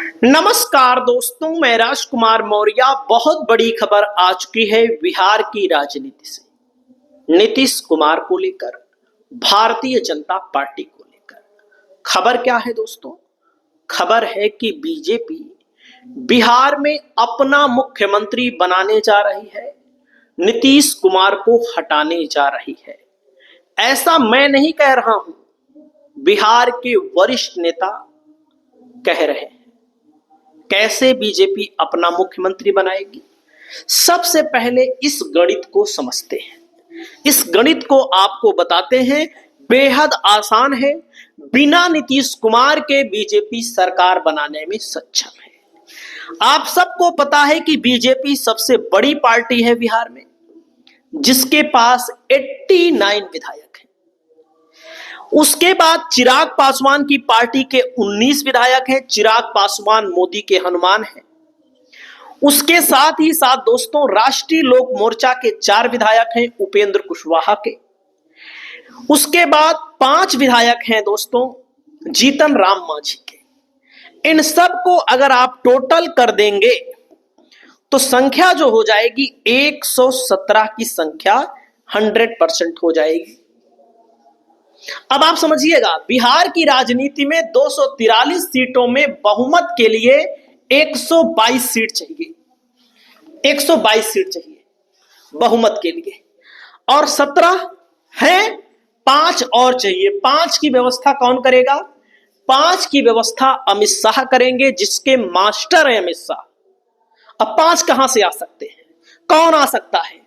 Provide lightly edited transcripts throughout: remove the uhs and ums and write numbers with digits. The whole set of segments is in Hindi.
नमस्कार दोस्तों, मैं राजकुमार मौर्य। बहुत बड़ी खबर आ चुकी है बिहार की राजनीति से, नीतीश कुमार को लेकर, भारतीय जनता पार्टी को लेकर। खबर क्या है दोस्तों? खबर है कि बीजेपी बिहार में अपना मुख्यमंत्री बनाने जा रही है, नीतीश कुमार को हटाने जा रही है। ऐसा मैं नहीं कह रहा हूं, बिहार के वरिष्ठ नेता कह रहे हैं। कैसे बीजेपी अपना मुख्यमंत्री बनाएगी? सबसे पहले इस गणित को समझते हैं। इस गणित को आपको बताते हैं, बेहद आसान है। बिना नीतीश कुमार के बीजेपी सरकार बनाने में सक्षम है। आप सबको पता है कि बीजेपी सबसे बड़ी पार्टी है बिहार में, जिसके पास 89 विधायक हैं। उसके बाद चिराग पासवान की पार्टी के 19 विधायक हैं। चिराग पासवान मोदी के हनुमान हैं। उसके साथ ही साथ दोस्तों राष्ट्रीय लोक मोर्चा के 4 विधायक हैं, उपेंद्र कुशवाहा के। उसके बाद 5 विधायक हैं दोस्तों जीतन राम मांझी के। इन सब को अगर आप टोटल कर देंगे तो संख्या जो हो जाएगी 117 की संख्या 100% हो जाएगी। अब आप समझिएगा, बिहार की राजनीति में 243 सीटों में बहुमत के लिए 122 सीट चाहिए। 122 सीट चाहिए बहुमत के लिए, और 17 है, 5 और चाहिए। 5 की व्यवस्था कौन करेगा? 5 की व्यवस्था अमित शाह करेंगे, जिसके मास्टर हैं अमित शाह। अब 5 कहां से आ सकते हैं? कौन आ सकता है?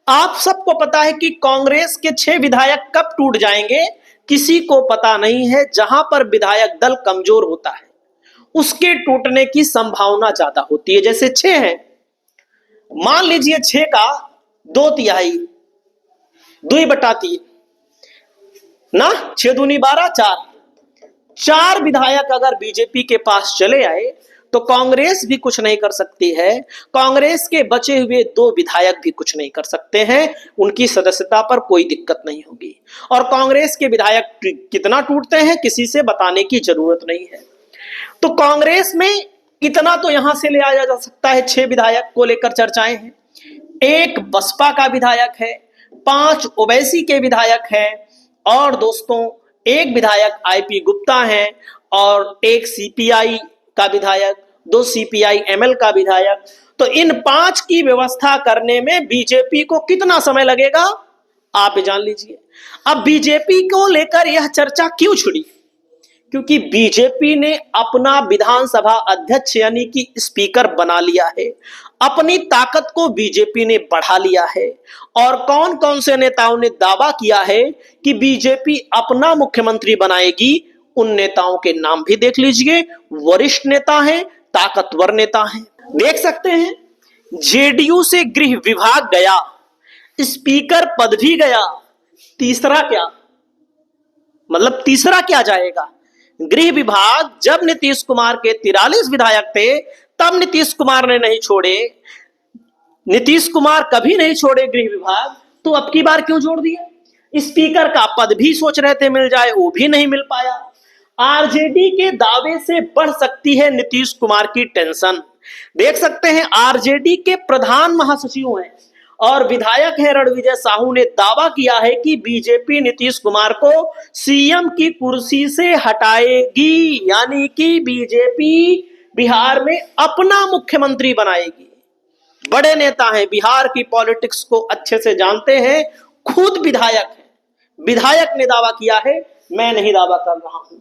आप सबको पता है कि कांग्रेस के 6 विधायक कब टूट जाएंगे, किसी को पता नहीं है। जहां पर विधायक दल कमजोर होता है, उसके टूटने की संभावना ज्यादा होती है। जैसे 6 हैं, मान लीजिए 6 का 2/3, 2/3 ना, 6 दूनी 12, 4 विधायक अगर बीजेपी के पास चले आए तो कांग्रेस भी कुछ नहीं कर सकती है। कांग्रेस के बचे हुए 2 विधायक भी कुछ नहीं कर सकते हैं। उनकी सदस्यता पर कोई दिक्कत नहीं होगी। और कांग्रेस के विधायक कितना टूटते हैं, किसी से बताने की जरूरत नहीं है। तो कांग्रेस में इतना तो यहां से ले आया जा सकता है। 6 विधायक को लेकर चर्चाएं हैं। 1 बसपा का विधायक है, 5 ओवैसी के विधायक हैं, और दोस्तों 1 विधायक आईपी गुप्ता हैं, और 1 सीपीआई का विधायक, 2 सीपीआई एमएल का विधायक। तो इन 5 की व्यवस्था करने में बीजेपी को कितना समय लगेगा, आप जान लीजिए। अब बीजेपी को लेकर यह चर्चा क्यों छिड़ी? क्योंकि बीजेपी ने अपना विधानसभा अध्यक्ष यानी कि स्पीकर बना लिया है। अपनी ताकत को बीजेपी ने बढ़ा लिया है। और कौन कौन से नेताओं ने दावा किया है कि बीजेपी अपना मुख्यमंत्री बनाएगी, उन नेताओं के नाम भी देख लीजिए। वरिष्ठ नेता हैं, ताकतवर नेता हैं। देख सकते हैं, जेडीयू से गृह विभाग गया, स्पीकर पद भी गया। तीसरा क्या, मतलब तीसरा क्या जाएगा? गृह विभाग जब नीतीश कुमार के 43 विधायक थे तब नीतीश कुमार ने नहीं छोड़े। नीतीश कुमार कभी नहीं छोड़े गृह विभाग, तो अब की बार क्यों जोड़ दिया? स्पीकर का पद भी सोच रहे थे मिल जाए, वो भी नहीं मिल पाया। आरजेडी के दावे से बढ़ सकती है नीतीश कुमार की टेंशन। देख सकते हैं, आरजेडी के प्रधान महासचिव हैं और विधायक हैं रणविजय साहू ने दावा किया है कि बीजेपी नीतीश कुमार को सीएम की कुर्सी से हटाएगी, यानी कि बीजेपी बिहार में अपना मुख्यमंत्री बनाएगी। बड़े नेता हैं, बिहार की पॉलिटिक्स को अच्छे से जानते हैं, खुद विधायक हैं। विधायक ने दावा किया है, मैं नहीं दावा कर रहा हूं।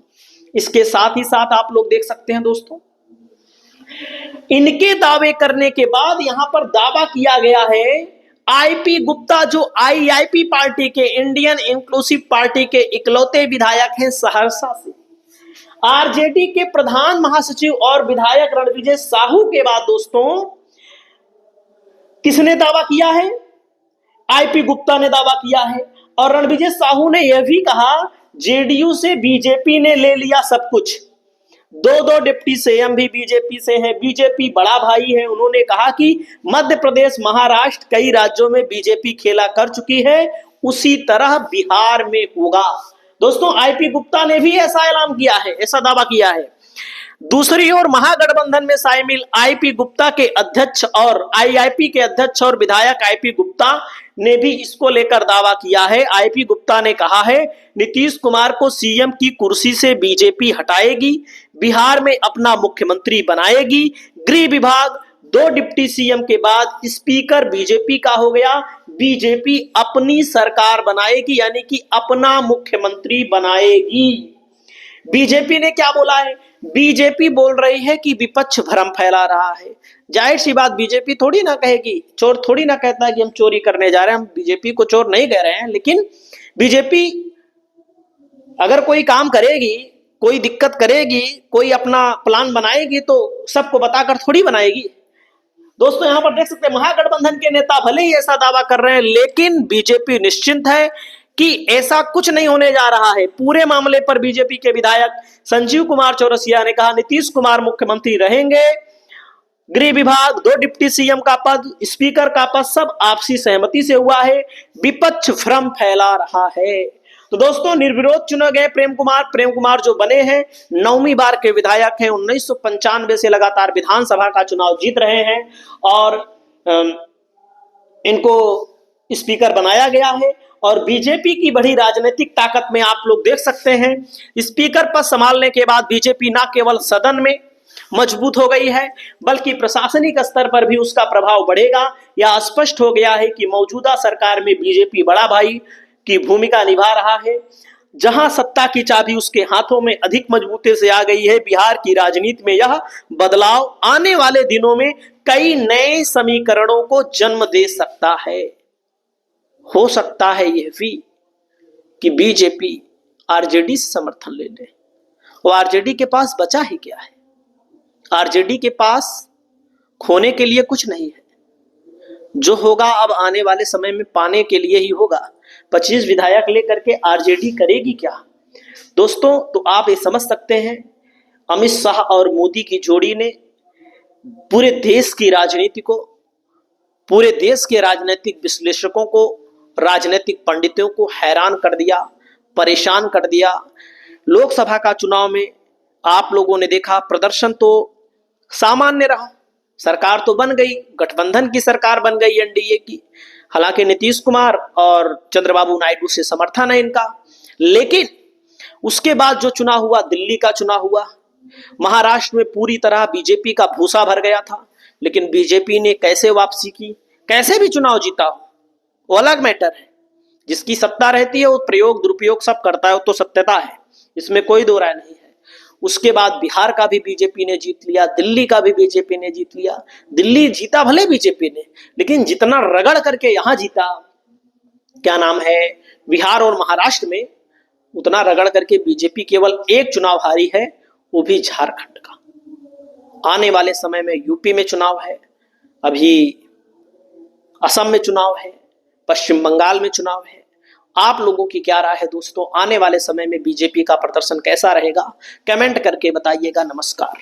इसके साथ ही साथ आप लोग देख सकते हैं दोस्तों, इनके दावे करने के बाद यहां पर दावा किया गया है आईपी गुप्ता, जो आईआईपी पार्टी के, इंडियन इंक्लूसिव पार्टी के इकलौते विधायक हैं सहरसा से। आरजेडी के प्रधान महासचिव और विधायक रणविजय साहू के बाद दोस्तों किसने दावा किया है? आईपी गुप्ता ने दावा किया है। और रणविजय साहू ने यह भी कहा, जेडीयू से बीजेपी ने ले लिया सब कुछ। 2 डिप्टी सीएम भी बीजेपी से हैं। बीजेपी बड़ा भाई है। उन्होंने कहा कि मध्य प्रदेश, महाराष्ट्र, कई राज्यों में बीजेपी खेला कर चुकी है, उसी तरह बिहार में होगा। दोस्तों आईपी गुप्ता ने भी ऐसा ऐलान किया है, ऐसा दावा किया है। दूसरी ओर महागठबंधन में शामिल आईपी गुप्ता के अध्यक्ष और आईआईपी के अध्यक्ष और विधायक आईपी गुप्ता ने भी इसको लेकर दावा किया है। आईपी गुप्ता ने कहा है, नीतीश कुमार को सीएम की कुर्सी से बीजेपी हटाएगी, बिहार में अपना मुख्यमंत्री बनाएगी, गृह विभाग 2 डिप्टी सीएम के बाद स्पीकर बीजेपी का हो गया, बीजेपी अपनी सरकार बनाएगी, यानी कि अपना मुख्यमंत्री बनाएगी। बीजेपी ने क्या बोला है? बीजेपी बोल रही है कि विपक्ष भ्रम फैला रहा है। जाहिर सी बात, बीजेपी थोड़ी ना कहेगी, चोर थोड़ी ना कहता है कि हम चोरी करने जा रहे हैं। हम बीजेपी को चोर नहीं कह रहे हैं, लेकिन बीजेपी अगर कोई काम करेगी, कोई दिक्कत करेगी, कोई अपना प्लान बनाएगी तो सबको बताकर थोड़ी बनाएगी। दोस्तों, यहां पर देख सकते हैं महागठबंधन के नेता भले ही ऐसा दावा कर रहे हैं, लेकिन बीजेपी निश्चिंत है कि ऐसा कुछ नहीं होने जा रहा है। पूरे मामले पर बीजेपी के विधायक संजीव कुमार चौरसिया ने कहा, नीतीश कुमार मुख्यमंत्री रहेंगे, गृह विभाग 2 डिप्टी सीएम का पद, स्पीकर का पद सब आपसी सहमति से हुआ है, विपक्ष भ्रम फैला रहा है। तो दोस्तों, निर्विरोध चुने गए प्रेम कुमार जो बने हैं 9वीं बार के विधायक हैं, 1995 से लगातार विधानसभा का चुनाव जीत रहे हैं और इनको स्पीकर बनाया गया है। और बीजेपी की बड़ी राजनीतिक ताकत में आप लोग देख सकते हैं, स्पीकर पद संभालने के बाद बीजेपी न केवल सदन में मजबूत हो गई है, बल्कि प्रशासनिक स्तर पर भी उसका प्रभाव बढ़ेगा। यह स्पष्ट हो गया है कि मौजूदा सरकार में बीजेपी बड़ा भाई की भूमिका निभा रहा है। जहां सत्ता की चाबी उसके हाथों में अधिक मजबूती से आ गई है। बिहार की राजनीति में यह बदलाव आने वाले दिनों में कई नए समीकरणों को जन्म दे सकता है। हो सकता है यह भी कि बीजेपी आरजेडी से समर्थन ले ले। वो आरजेडी के पास बचा ही क्या है? आरजेडी के पास खोने के लिए कुछ नहीं है। जो होगा अब आने वाले समय में पाने के लिए ही होगा। 25 विधायक लेकर के आरजेडी करेगी क्या? दोस्तों, तो आप ये समझ सकते हैं, अमित शाह और मोदी की जोड़ी ने पूरे देश की राजनीति को, पूरे देश के राजनीतिक विश्लेषकों को, राजनीतिक पंडितों को हैरान कर दिया, परेशान कर दिया। लोकसभा का चुनाव में आप लोगों ने देखा, प्रदर्शन तो सामान्य रहा, सरकार तो बन गई, गठबंधन की सरकार बन गई एनडीए की। हालांकि नीतीश कुमार और चंद्रबाबू नायडू से समर्थन है इनका, लेकिन उसके बाद जो चुनाव हुआ, दिल्ली का चुनाव हुआ, महाराष्ट्र में पूरी तरह बीजेपी का भूसा भर गया था। लेकिन बीजेपी ने कैसे वापसी की, कैसे भी चुनाव जीता हो, वो अलग मैटर है। जिसकी सत्ता रहती है वो प्रयोग दुरुपयोग सब करता है, वो तो सत्यता है, इसमें कोई दो राय नहीं है। उसके बाद बिहार का भी बीजेपी ने जीत लिया, दिल्ली का भी बीजेपी ने जीत लिया। दिल्ली जीता भले बीजेपी ने, लेकिन जितना रगड़ करके यहां जीता, क्या नाम है, बिहार और महाराष्ट्र में, उतना रगड़ करके बीजेपी केवल एक चुनाव हारी है, वो भी झारखंड का। आने वाले समय में यूपी में चुनाव है, अभी असम में चुनाव है, पश्चिम बंगाल में चुनाव है। आप लोगों की क्या राय है दोस्तों? आने वाले समय में बीजेपी का प्रदर्शन कैसा रहेगा? कमेंट करके बताइएगा। नमस्कार।